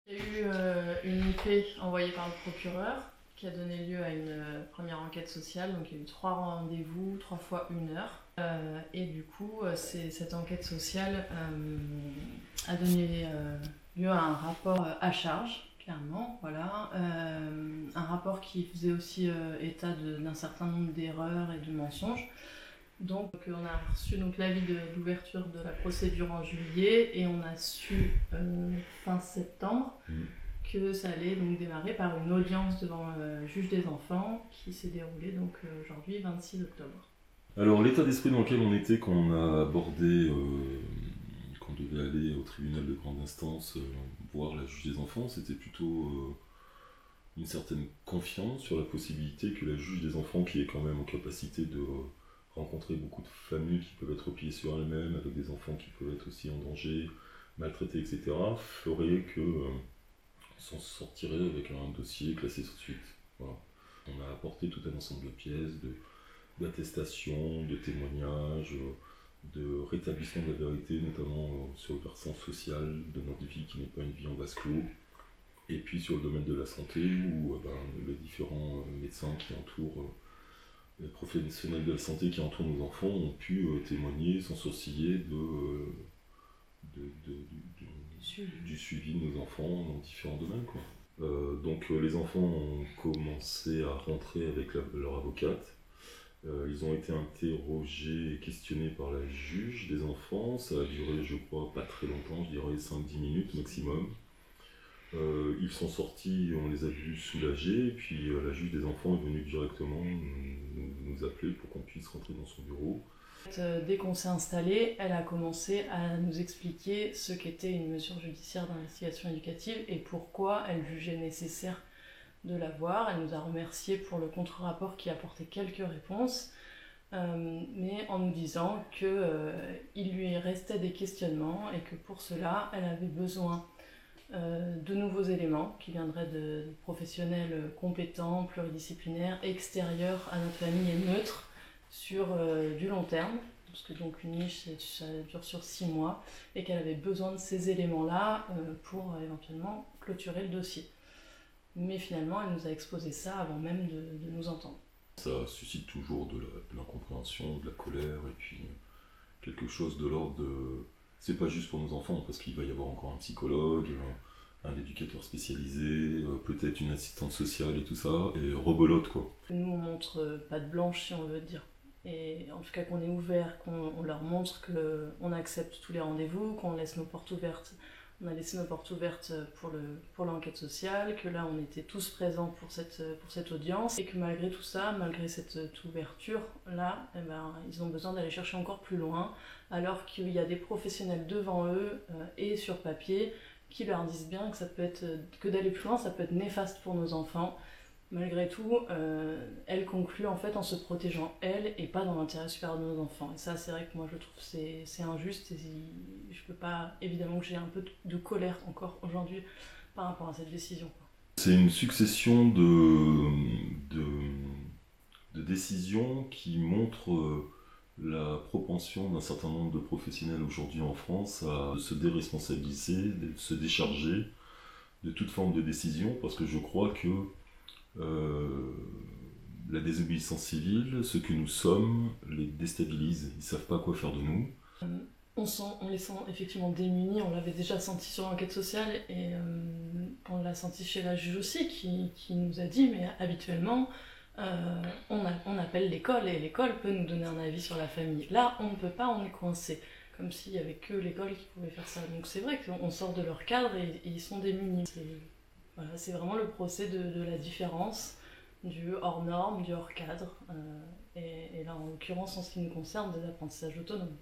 Il y a eu une IP envoyée par le procureur qui a donné lieu à une première enquête sociale. Donc il y a eu 3 rendez-vous, 3 fois 1 heure. Et du coup, cette enquête sociale a donné lieu à un rapport à charge, clairement. Voilà. Un rapport qui faisait aussi état d'un certain nombre d'erreurs et de mensonges. Donc on a reçu l'avis d'ouverture de la procédure en juillet et on a su fin septembre que ça allait donc démarrer par une audience devant le juge des enfants qui s'est déroulée donc aujourd'hui 26 octobre. Alors l'état d'esprit dans lequel on était quand on a abordé qu'on devait aller au tribunal de grande instance voir la juge des enfants, c'était plutôt une certaine confiance sur la possibilité que la juge des enfants, qui est quand même en capacité de rencontrer beaucoup de familles qui peuvent être repliées sur elles-mêmes, avec des enfants qui peuvent être aussi en danger, maltraités, etc., ferait que s'en sortirait avec un dossier classé tout de suite. Voilà. On a apporté tout un ensemble de pièces, d'attestations, de témoignages, de rétablissement de la vérité, notamment sur le versant social de notre vie qui n'est pas une vie en vase clos, et puis sur le domaine de la santé où les différents médecins qui entourent, les professionnels de la santé qui entourent nos enfants ont pu témoigner sans sourciller du suivi de nos enfants dans différents domaines, quoi. Donc les enfants ont commencé à rentrer avec leur avocate. Ils ont été interrogés et questionnés par la juge des enfants. Ça a duré, je crois, pas très longtemps, je dirais 5-10 minutes maximum. Ils sont sortis, on les a vus soulagés, et puis la juge des enfants est venue directement nous appeler pour qu'on puisse rentrer dans son bureau. Dès qu'on s'est installé, elle a commencé à nous expliquer ce qu'était une mesure judiciaire d'investigation éducative et pourquoi elle jugeait nécessaire de l'avoir. Elle nous a remerciés pour le contre-rapport qui apportait quelques réponses, mais en nous disant qu'il lui restait des questionnements et que pour cela, elle avait besoin de nouveaux éléments qui viendraient de professionnels compétents, pluridisciplinaires, extérieurs à notre famille et neutres sur du long terme, parce que donc une niche ça dure sur 6 mois, et qu'elle avait besoin de ces éléments-là pour éventuellement clôturer le dossier. Mais finalement, elle nous a exposé ça avant même de nous entendre. Ça suscite toujours de l'incompréhension, de la colère, et puis quelque chose de l'ordre de... C'est pas juste pour nos enfants, parce qu'il va y avoir encore un psychologue, un éducateur spécialisé, peut-être une assistante sociale et tout ça, et rebelote, quoi. Nous, on montre patte blanche, si on veut dire. Et en tout cas qu'on est ouvert, qu'on leur montre qu'on accepte tous les rendez-vous, qu'on laisse nos portes ouvertes. On a laissé nos portes ouvertes pour l'enquête sociale, que là on était tous présents pour cette audience, et que malgré tout ça, malgré cette ouverture, là, ils ont besoin d'aller chercher encore plus loin, alors qu'il y a des professionnels devant eux et sur papier qui leur disent bien que d'aller plus loin, ça peut être néfaste pour nos enfants. Malgré tout, elle conclut en fait en se protégeant elle et pas dans l'intérêt supérieur de nos enfants. Et ça, c'est vrai que moi je trouve que c'est injuste et je peux pas, évidemment que j'ai un peu de colère encore aujourd'hui par rapport à cette décision. C'est une succession de décisions qui montrent la propension d'un certain nombre de professionnels aujourd'hui en France à se déresponsabiliser, de se décharger de toute forme de décision, parce que je crois que la désobéissance civile, ce que nous sommes, les déstabilise. Ils ne savent pas quoi faire de nous. On les sent effectivement démunis, on l'avait déjà senti sur l'enquête sociale et on l'a senti chez la juge aussi qui nous a dit mais habituellement on appelle l'école et l'école peut nous donner un avis sur la famille. Là on ne peut pas, on est coincé. Comme s'il n'y avait que l'école qui pouvait faire ça. Donc c'est vrai qu'on sort de leur cadre et ils sont démunis. C'est vraiment le procès de la différence, du hors norme, du hors cadre, et là en l'occurrence en ce qui nous concerne des apprentissages autonomes.